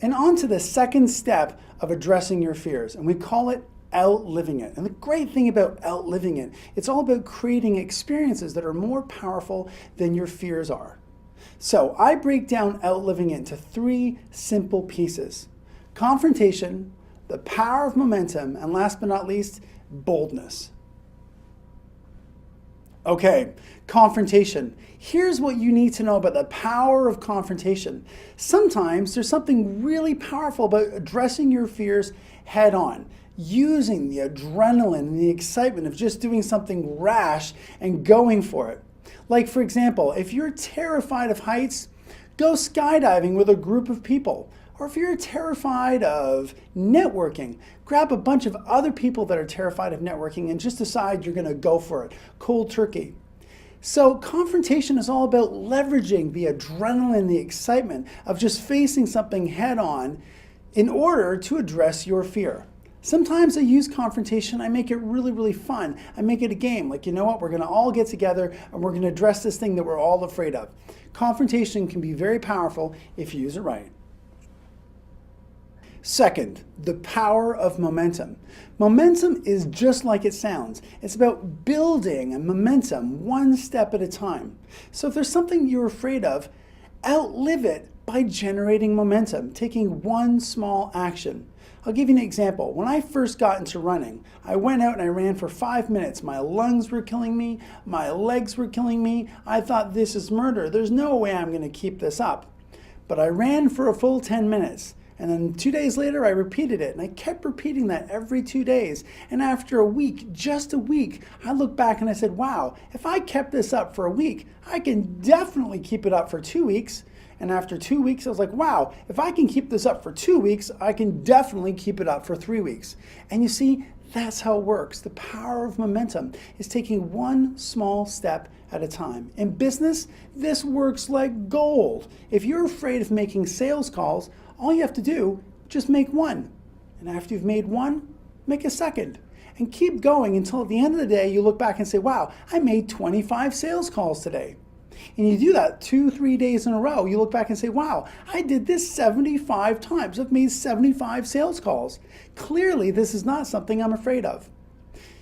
And on to the second step of addressing your fears, and we call it outliving it. And the great thing about outliving it, it's all about creating experiences that are more powerful than your fears are. So I break down outliving it into 3 simple pieces: confrontation, the power of momentum, and last but not least, boldness. Okay, confrontation. Here's what you need to know about the power of confrontation. Sometimes there's something really powerful about addressing your fears head on, using the adrenaline and the excitement of just doing something rash and going for it. Like, for example, if you're terrified of heights, go skydiving with a group of people. Or if you're terrified of networking, grab a bunch of other people that are terrified of networking and just decide you're going to go for it, cold turkey. So confrontation is all about leveraging the adrenaline, the excitement of just facing something head on in order to address your fear. Sometimes I use confrontation, I make it really, really fun. I make it a game, like, you know what, we're going to all get together and we're going to address this thing that we're all afraid of. Confrontation can be very powerful if you use it right. Second, the power of momentum. Momentum is just like it sounds. It's about building a momentum one step at a time. So if there's something you're afraid of, outlive it by generating momentum, taking one small action. I'll give you an example. When I first got into running, I went out and I ran for 5 minutes. My lungs were killing me. My legs were killing me. I thought, this is murder. There's no way I'm going to keep this up. But I ran for a full 10 minutes. And then 2 days later, I repeated it. And I kept repeating that every 2 days. And after a week, just a week, I looked back and I said, wow, if I kept this up for a week, I can definitely keep it up for 2 weeks. And after 2 weeks, I was like, wow, if I can keep this up for 2 weeks, I can definitely keep it up for 3 weeks. And you see, that's how it works. The power of momentum is taking one small step at a time. In business, this works like gold. If you're afraid of making sales calls, all you have to do, just make one. And after you've made one, make a second. And keep going until at the end of the day, you look back and say, wow, I made 25 sales calls today. And you do that 2-3 days in a row. You look back and say, wow, I did this 75 times. I've made 75 sales calls. Clearly, this is not something I'm afraid of.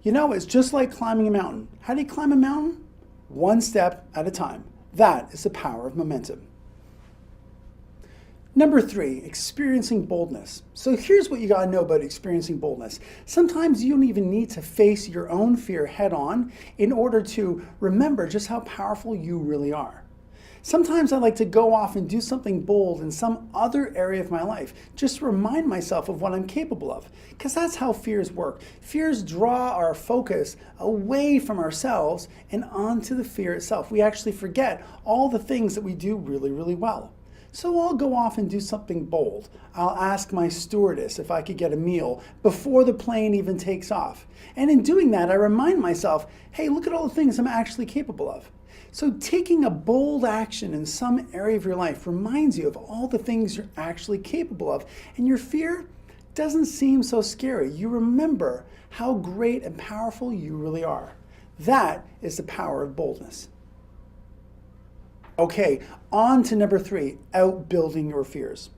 You know, it's just like climbing a mountain. How do you climb a mountain? One step at a time. That is the power of momentum. Number 3, experiencing boldness. So here's what you got to know about experiencing boldness. Sometimes you don't even need to face your own fear head on in order to remember just how powerful you really are. Sometimes I like to go off and do something bold in some other area of my life, just to remind myself of what I'm capable of, because that's how fears work. Fears draw our focus away from ourselves and onto the fear itself. We actually forget all the things that we do really, really well. So I'll go off and do something bold. I'll ask my stewardess if I could get a meal before the plane even takes off. And in doing that, I remind myself, hey, look at all the things I'm actually capable of. So taking a bold action in some area of your life reminds you of all the things you're actually capable of. And your fear doesn't seem so scary. You remember how great and powerful you really are. That is the power of boldness. Okay, on to number 3, outbuilding your fears.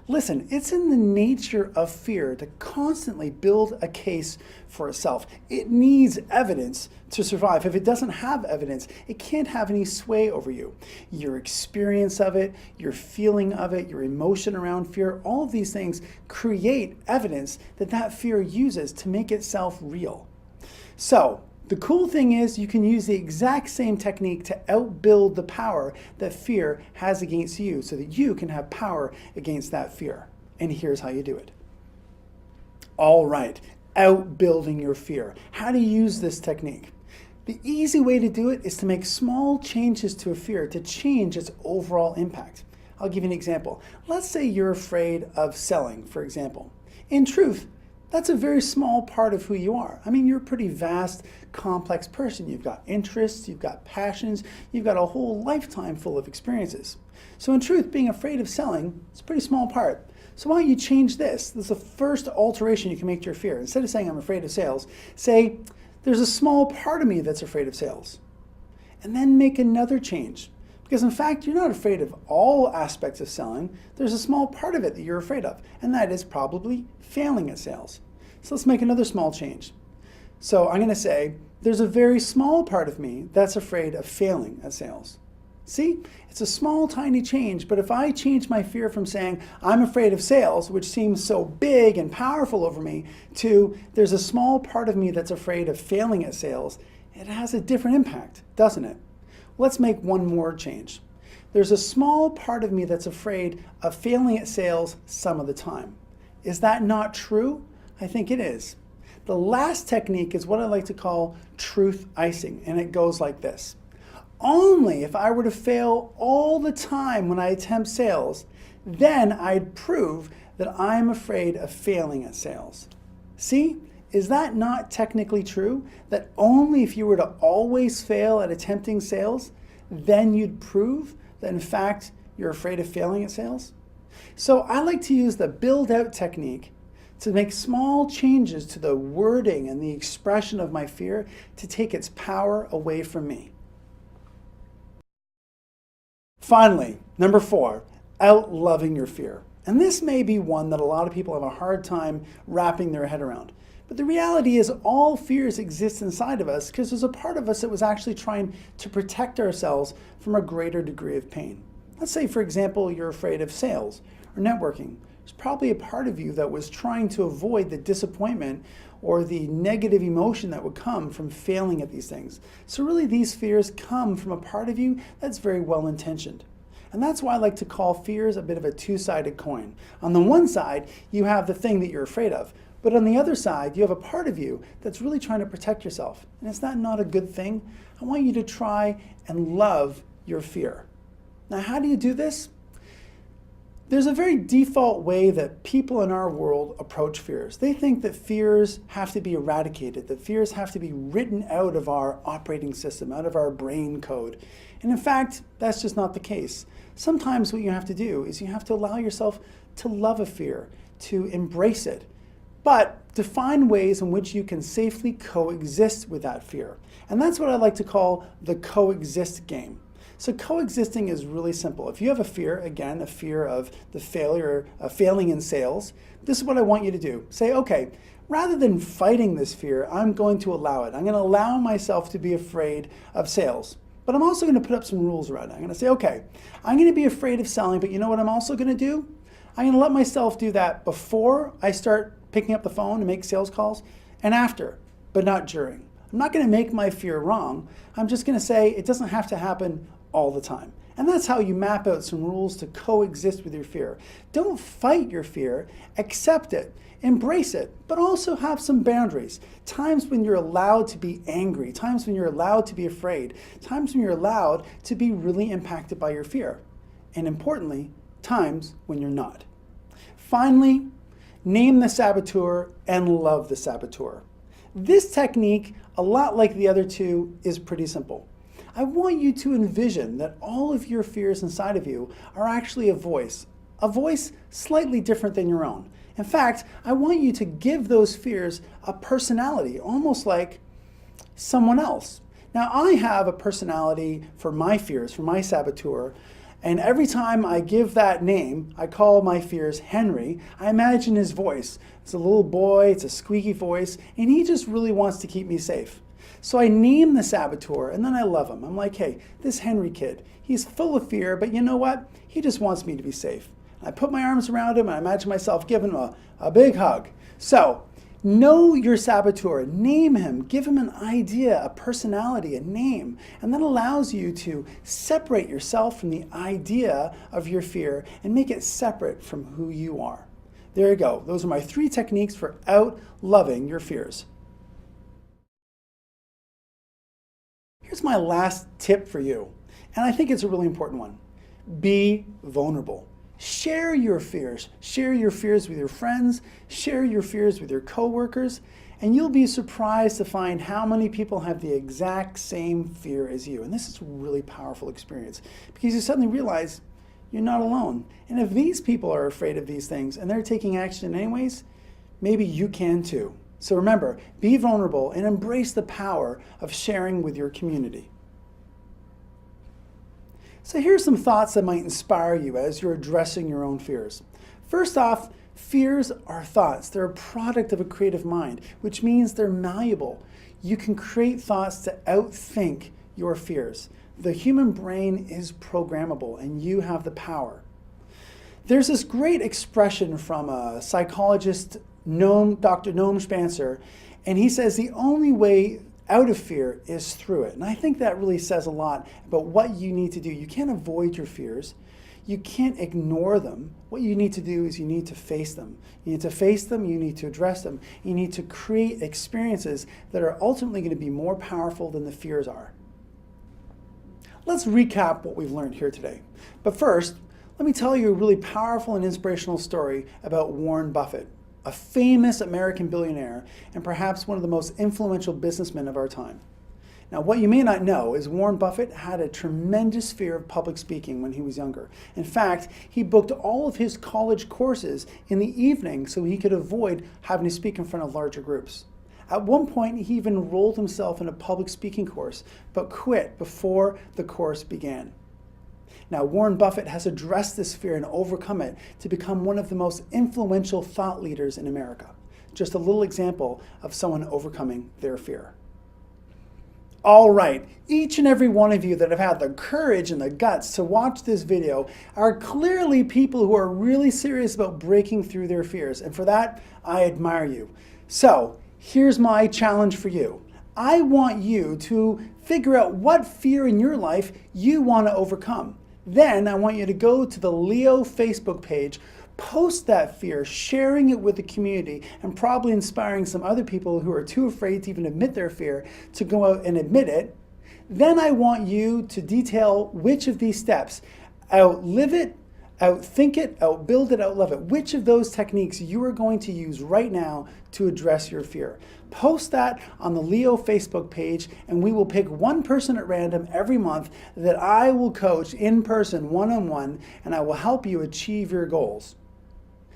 Listen, it's in the nature of fear to constantly build a case for itself. It needs evidence to survive. If it doesn't have evidence, it can't have any sway over you. Your experience of it, your feeling of it, your emotion around fear, all of these things create evidence that that fear uses to make itself real. So, the cool thing is you can use the exact same technique to outbuild the power that fear has against you so that you can have power against that fear. And here's how you do it. All right, outbuilding your fear. How do you use this technique? The easy way to do it is to make small changes to a fear to change its overall impact. I'll give you an example. Let's say you're afraid of selling, for example. In truth, that's a very small part of who you are. I mean, you're a pretty vast, complex person. You've got interests, you've got passions, you've got a whole lifetime full of experiences. So in truth, being afraid of selling is a pretty small part. So why don't you change this? This is the first alteration you can make to your fear. Instead of saying, I'm afraid of sales, say, there's a small part of me that's afraid of sales. And then make another change. Because in fact, you're not afraid of all aspects of selling. There's a small part of it that you're afraid of, and that is probably failing at sales. So let's make another small change. So I'm going to say, there's a very small part of me that's afraid of failing at sales. See, it's a small, tiny change, but if I change my fear from saying, I'm afraid of sales, which seems so big and powerful over me, to there's a small part of me that's afraid of failing at sales, it has a different impact, doesn't it? Let's make one more change. There's a small part of me that's afraid of failing at sales some of the time. Is that not true? I think it is. The last technique is what I like to call truth icing, and it goes like this. Only if I were to fail all the time when I attempt sales, then I'd prove that I'm afraid of failing at sales. See, is that not technically true? That only if you were to always fail at attempting sales, then you'd prove that in fact you're afraid of failing at sales? So I like to use the build out technique to make small changes to the wording and the expression of my fear to take its power away from me. Finally, number 4, out-loving your fear. And this may be one that a lot of people have a hard time wrapping their head around. But the reality is all fears exist inside of us because there's a part of us that was actually trying to protect ourselves from a greater degree of pain. Let's say, for example, you're afraid of sales or networking. There's probably a part of you that was trying to avoid the disappointment or the negative emotion that would come from failing at these things. So really these fears come from a part of you that's very well intentioned. And that's why I like to call fears a bit of a two-sided coin. On the one side, you have the thing that you're afraid of. But on the other side, you have a part of you that's really trying to protect yourself. And is that not a good thing? I want you to try and love your fear. Now, how do you do this? There's a very default way that people in our world approach fears. They think that fears have to be eradicated, that fears have to be written out of our operating system, out of our brain code. And in fact, that's just not the case. Sometimes what you have to do is you have to allow yourself to love a fear, to embrace it, but to find ways in which you can safely coexist with that fear. And that's what I like to call the coexist game. So coexisting is really simple. If you have a fear, again, a fear of the failure, failing in sales, this is what I want you to do. Say, okay, rather than fighting this fear, I'm going to allow it. I'm going to allow myself to be afraid of sales. But I'm also going to put up some rules around it. I'm going to say, okay, I'm going to be afraid of selling, but you know what I'm also going to do? I'm going to let myself do that before I start picking up the phone and make sales calls, and after, but not during. I'm not going to make my fear wrong. I'm just going to say it doesn't have to happen all the time. And that's how you map out some rules to coexist with your fear. Don't fight your fear, accept it, embrace it, but also have some boundaries. Times when you're allowed to be angry, times when you're allowed to be afraid, times when you're allowed to be really impacted by your fear. And importantly, times when you're not. Finally, name the saboteur and love the saboteur. This technique, a lot like the other two, is pretty simple. I want you to envision that all of your fears inside of you are actually a voice slightly different than your own. In fact, I want you to give those fears a personality, almost like someone else. Now, I have a personality for my fears, for my saboteur, and every time I give that name, I call my fears Henry, I imagine his voice. It's a little boy, it's a squeaky voice, and he just really wants to keep me safe. So I name the saboteur, and then I love him. I'm like, hey, this Henry kid, he's full of fear, but you know what? He just wants me to be safe. And I put my arms around him, and I imagine myself giving him a big hug. So know your saboteur, name him, give him an idea, a personality, a name, and that allows you to separate yourself from the idea of your fear and make it separate from who you are. There you go. Those are my 3 techniques for out-loving your fears. Here's my last tip for you, and I think it's a really important one. Be vulnerable. Share your fears. Share your fears with your friends. Share your fears with your coworkers, and you'll be surprised to find how many people have the exact same fear as you. And this is a really powerful experience because you suddenly realize you're not alone. And if these people are afraid of these things and they're taking action anyways, maybe you can too. So remember, be vulnerable and embrace the power of sharing with your community. So here's some thoughts that might inspire you as you're addressing your own fears. First off, fears are thoughts. They're a product of a creative mind, which means they're malleable. You can create thoughts to outthink your fears. The human brain is programmable, and you have the power. There's this great expression from a psychologist, Dr. Noam Spencer, and he says the only way out of fear is through it. And I think that really says a lot about what you need to do. You can't avoid your fears. You can't ignore them. What you need to do is you need to face them. You need to face them, you need to address them. You need to create experiences that are ultimately going to be more powerful than the fears are. Let's recap what we've learned here today. But first, let me tell you a really powerful and inspirational story about Warren Buffett, a famous American billionaire and perhaps one of the most influential businessmen of our time. Now, what you may not know is Warren Buffett had a tremendous fear of public speaking when he was younger. In fact, he booked all of his college courses in the evening so he could avoid having to speak in front of larger groups. At one point, he even enrolled himself in a public speaking course, but quit before the course began. Now, Warren Buffett has addressed this fear and overcome it to become one of the most influential thought leaders in America. Just a little example of someone overcoming their fear. All right, each and every one of you that have had the courage and the guts to watch this video are clearly people who are really serious about breaking through their fears, and for that, I admire you. So, here's my challenge for you. I want you to figure out what fear in your life you want to overcome. Then I want you to go to the Leo Facebook page, post that fear, sharing it with the community, and probably inspiring some other people who are too afraid to even admit their fear to go out and admit it. Then I want you to detail which of these steps, outlive it, outthink it, outbuild it, outlove it, which of those techniques you are going to use right now to address your fear. Post that on the Leo Facebook page, and we will pick one person at random every month that I will coach in person, one-on-one, and I will help you achieve your goals.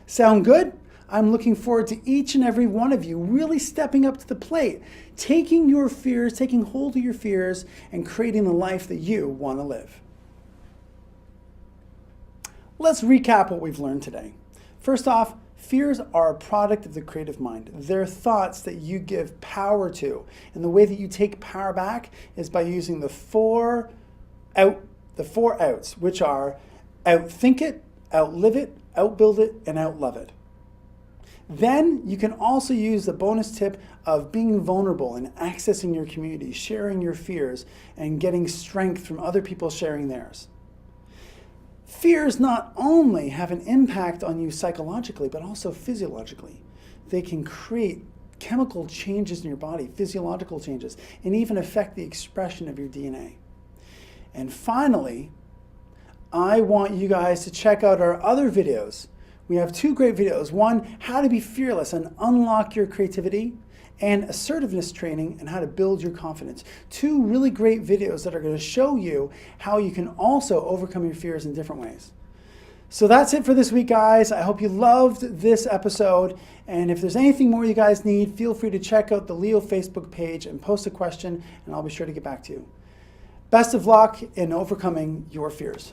Sound good? I'm looking forward to each and every one of you really stepping up to the plate, taking your fears, taking hold of your fears, and creating the life that you want to live. Let's recap what we've learned today. First off, fears are a product of the creative mind. They're thoughts that you give power to. And the way that you take power back is by using the four outs, which are outthink it, outlive it, outbuild it, and outlove it. Then you can also use the bonus tip of being vulnerable and accessing your community, sharing your fears, and getting strength from other people sharing theirs. Fears not only have an impact on you psychologically, but also physiologically. They can create chemical changes in your body, physiological changes, and even affect the expression of your DNA. And finally, I want you guys to check out our other videos. We have two great videos. One, how to be fearless and unlock your creativity, and assertiveness training and how to build your confidence. Two really great videos that are going to show you how you can also overcome your fears in different ways. So that's it for this week, guys. I hope you loved this episode. And if there's anything more you guys need, feel free to check out the Leo Facebook page and post a question, and I'll be sure to get back to you. Best of luck in overcoming your fears.